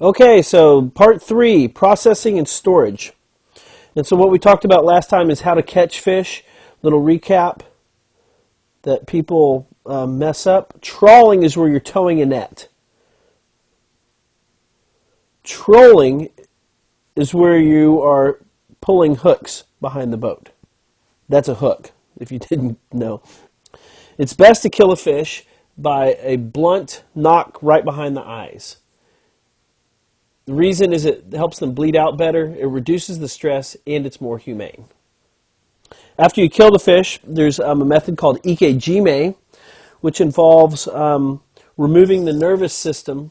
Okay, so part 3, processing and storage. And so what we talked about last time is how to catch fish. Little recap that people mess up. Trawling is where you're towing a net. Trolling is where you are pulling hooks behind the boat. That's a hook, if you didn't know. It's best to kill a fish by a blunt knock right behind the eyes. The reason is it helps them bleed out better, it reduces the stress, and it's more humane. After you kill the fish, there's a method called ikejime, which involves removing the nervous system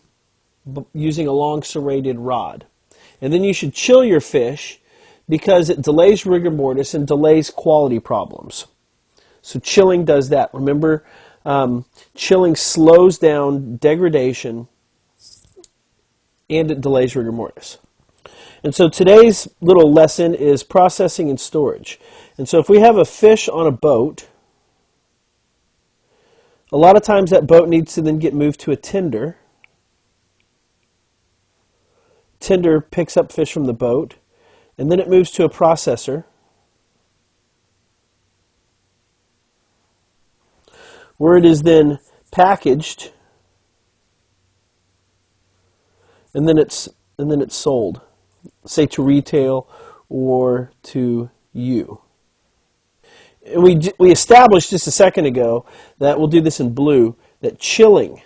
using a long serrated rod. And then you should chill your fish because it delays rigor mortis and delays quality problems. So chilling does that. Remember, chilling slows down degradation and it delays rigor mortis. And so today's little lesson is processing and storage. And so if we have a fish on a boat, a lot of times that boat needs to then get moved to a tender. Tender picks up fish from the boat, and then it moves to a processor, where it is then packaged, and then it's sold, say to retail or to you. And we established just a second ago that we'll do this in blue, that chilling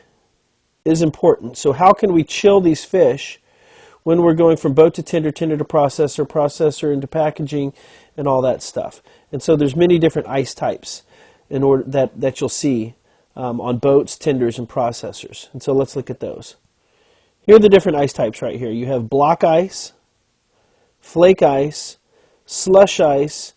is important. So how can we chill these fish when we're going from boat to tender, tender to processor, processor into packaging, and all that stuff? And so there's many different ice types in order that you'll see on boats, tenders, and processors. And so let's look at those. Here are the different ice types right here. You have block ice, flake ice, slush ice,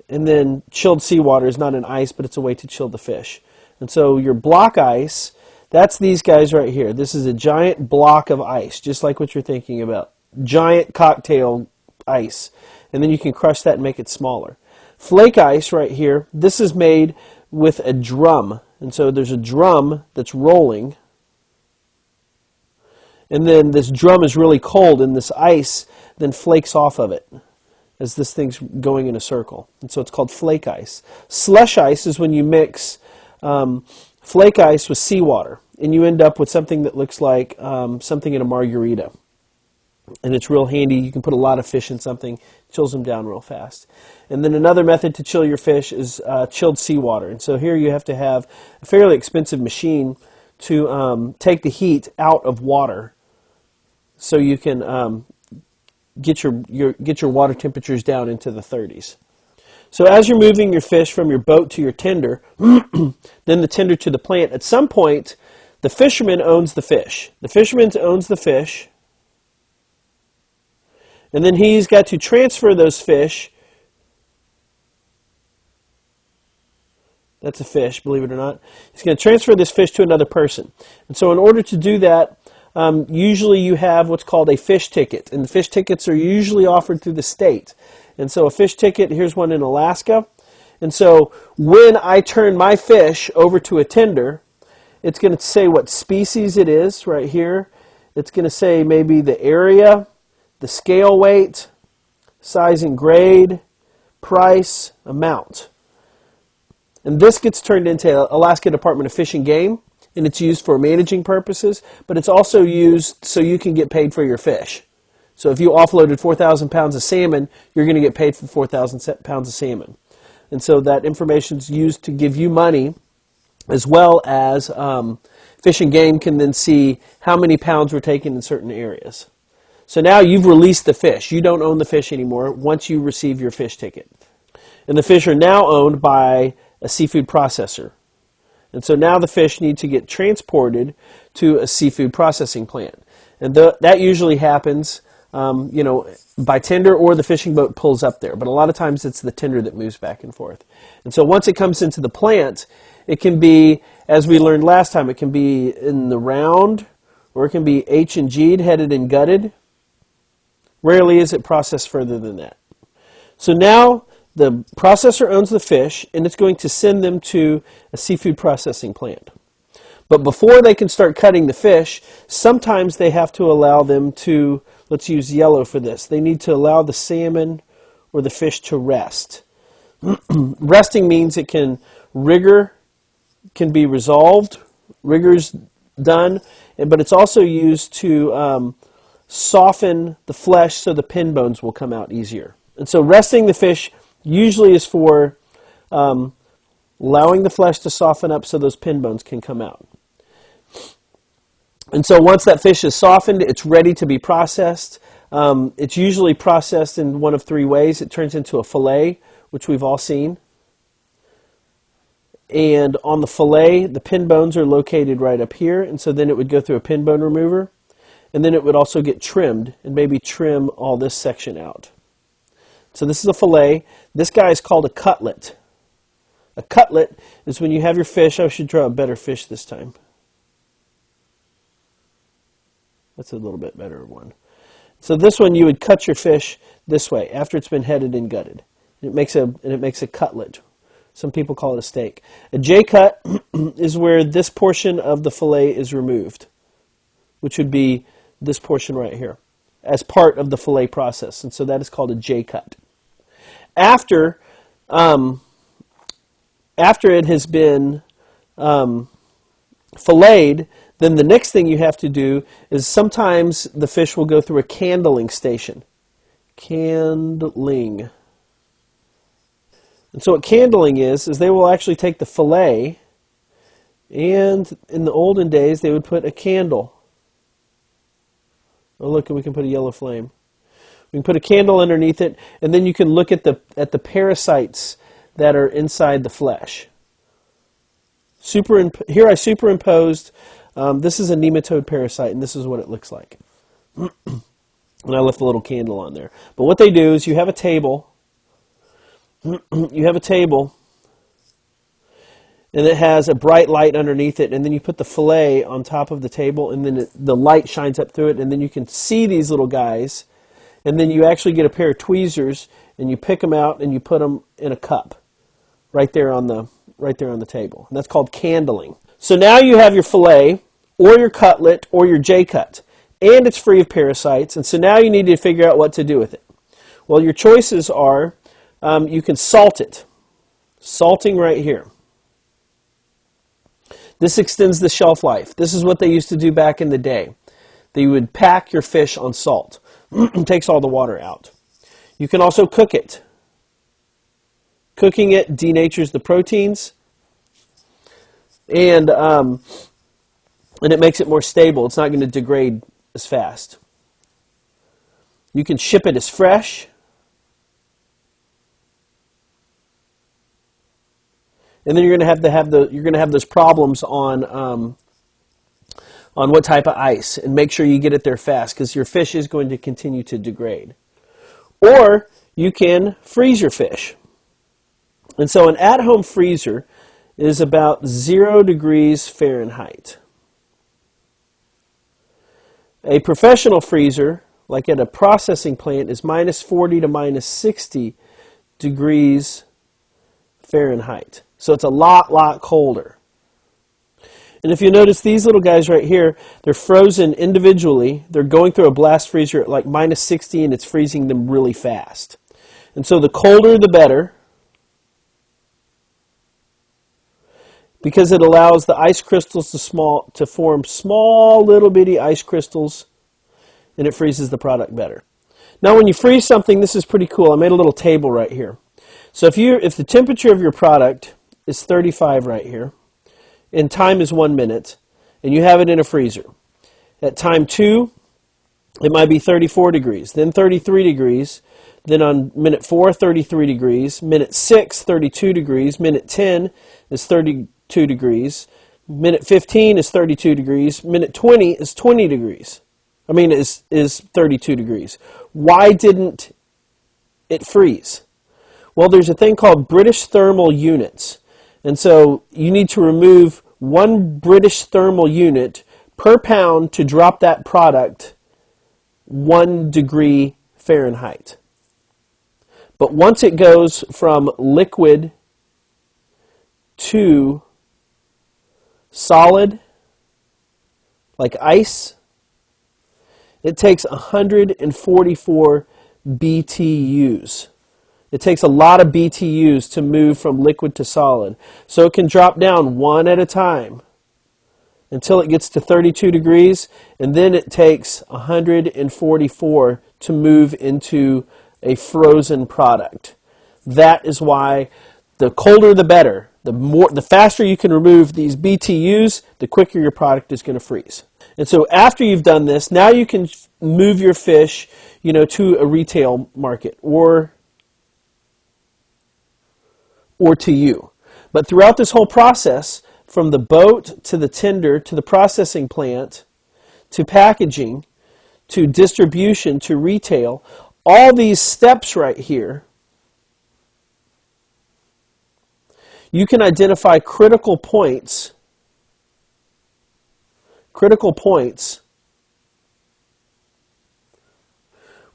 and then chilled seawater is not an ice, but it's a way to chill the fish. And so your block ice, that's these guys right here. This is a giant block of ice, just like what you're thinking about. Giant cocktail ice. And then you can crush that and make it smaller. Flake ice right here, this is made with a drum. And so there's a drum that's rolling. And then this drum is really cold, and this ice then flakes off of it as this thing's going in a circle. And so it's called flake ice. Slush ice is when you mix flake ice with seawater, and you end up with something that looks like something in a margarita. And it's real handy. You can put a lot of fish in something, chills them down real fast. And then another method to chill your fish is chilled seawater. And so here you have to have a fairly expensive machine to take the heat out of water, so you can get your water temperatures down into the 30s. So as you're moving your fish from your boat to your tender, then the tender to the plant, at some point the fisherman owns the fish. The fisherman owns the fish, and then he's got to transfer those fish. That's a fish, believe it or not. He's going to transfer this fish to another person. And so in order to do that, usually you have what's called a fish ticket, and the fish tickets are usually offered through the state. And so a fish ticket, here's one in Alaska. And so when I turn my fish over to a tender, it's going to say what species it is right here. It's going to say maybe the area, the scale weight, size and grade, price, amount. And this gets turned into Alaska Department of Fish and Game, and it's used for managing purposes, but it's also used so you can get paid for your fish. So if you offloaded 4,000 pounds of salmon, you're going to get paid for 4,000 pounds of salmon. And so that information is used to give you money, as well as Fish and Game can then see how many pounds were taken in certain areas. So now you've released the fish. You don't own the fish anymore once you receive your fish ticket. And the fish are now owned by a seafood processor. And so now the fish need to get transported to a seafood processing plant. And that usually happens by tender, or the fishing boat pulls up there. But a lot of times it's the tender that moves back and forth. And so once it comes into the plant, it can be, as we learned last time, it can be in the round, or it can be H and G'd, headed and gutted. Rarely is it processed further than that. So now the processor owns the fish, and it's going to send them to a seafood processing plant. But before they can start cutting the fish, sometimes they have to allow them to, let's use yellow for this, they need to allow the salmon or the fish to rest. Resting means rigor can be resolved, rigor's done, but it's also used to soften the flesh so the pin bones will come out easier. And so resting the fish usually is for allowing the flesh to soften up so those pin bones can come out. And so once that fish is softened, it's ready to be processed. It's usually processed in one of three ways. It turns into a fillet, which we've all seen. And on the fillet, the pin bones are located right up here, and so then it would go through a pin bone remover, and then it would also get trimmed, and maybe trim all this section out. So this is a fillet. This guy is called a cutlet. A cutlet is when you have your fish. I should draw a better fish this time. That's a little bit better one. So this one you would cut your fish this way after it's been headed and gutted. It makes a cutlet. Some people call it a steak. A J-cut is where this portion of the fillet is removed, which would be this portion right here, as part of the fillet process. And so that is called a J-cut. After it has been filleted, then the next thing you have to do is sometimes the fish will go through a candling station. Candling. And so what candling is they will actually take the fillet, and in the olden days they would put a candle. Oh look, we can put a yellow flame. We can put a candle underneath it, and then you can look at the parasites that are inside the flesh. Here I superimposed, this is a nematode parasite, and this is what it looks like. And I left a little candle on there. But what they do is you have a table, and it has a bright light underneath it, and then you put the fillet on top of the table, and then the light shines up through it, and then you can see these little guys, and then you actually get a pair of tweezers, and you pick them out, and you put them in a cup right there on the table. And that's called candling. So now you have your fillet, or your cutlet, or your J-cut, and it's free of parasites, and so now you need to figure out what to do with it. Well, your choices are, you can salt it. Salting right here. This extends the shelf life. This is what they used to do back in the day. They would pack your fish on salt. It takes all the water out. You can also cook it. Cooking it denatures the proteins, and it makes it more stable. It's not going to degrade as fast. You can ship it as fresh. And then you're going to have those problems on what type of ice, and make sure you get it there fast because your fish is going to continue to degrade. Or you can freeze your fish. And so an at-home freezer is about 0 degrees Fahrenheit. A professional freezer, like at a processing plant, is minus 40 to minus 60 degrees Fahrenheit. So it's a lot colder. And if you notice these little guys right here, they're frozen individually. They're going through a blast freezer at like minus 60, and it's freezing them really fast. And so the colder the better, because it allows the ice crystals to form small little bitty ice crystals, and it freezes the product better. Now when you freeze something, this is pretty cool. I made a little table right here. So if the temperature of your product is 35 right here, and time is 1 minute, and you have it in a freezer, at time 2, it might be 34 degrees, then 33 degrees, then on minute 4, 33 degrees, minute 6, 32 degrees, minute 10 is 32 degrees, minute 15 is 32 degrees, minute 20 is 20 degrees. Is 32 degrees. Why didn't it freeze? Well, there's a thing called British thermal units. And so you need to remove 1 British thermal unit per pound to drop that product 1 degree Fahrenheit. But once it goes from liquid to solid, like ice, it takes 144 BTUs. It takes a lot of BTUs to move from liquid to solid. So it can drop down one at a time until it gets to 32 degrees, and then it takes 144 to move into a frozen product. That is why the colder the better. The faster you can remove these BTUs, the quicker your product is going to freeze. And so after you've done this, now you can move your fish, to a retail market or to you. But throughout this whole process, from the boat to the tender to the processing plant to packaging to distribution to retail, all these steps right here, you can identify critical points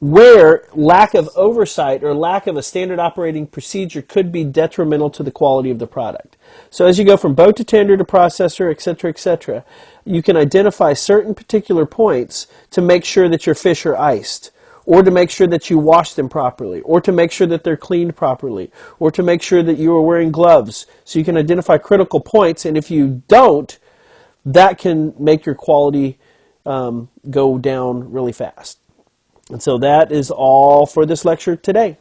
where lack of oversight or lack of a standard operating procedure could be detrimental to the quality of the product. So as you go from boat to tender to processor, etc., you can identify certain particular points to make sure that your fish are iced, or to make sure that you wash them properly, or to make sure that they're cleaned properly, or to make sure that you are wearing gloves. So you can identify critical points, and if you don't, that can make your quality go down really fast. And so that is all for this lecture today.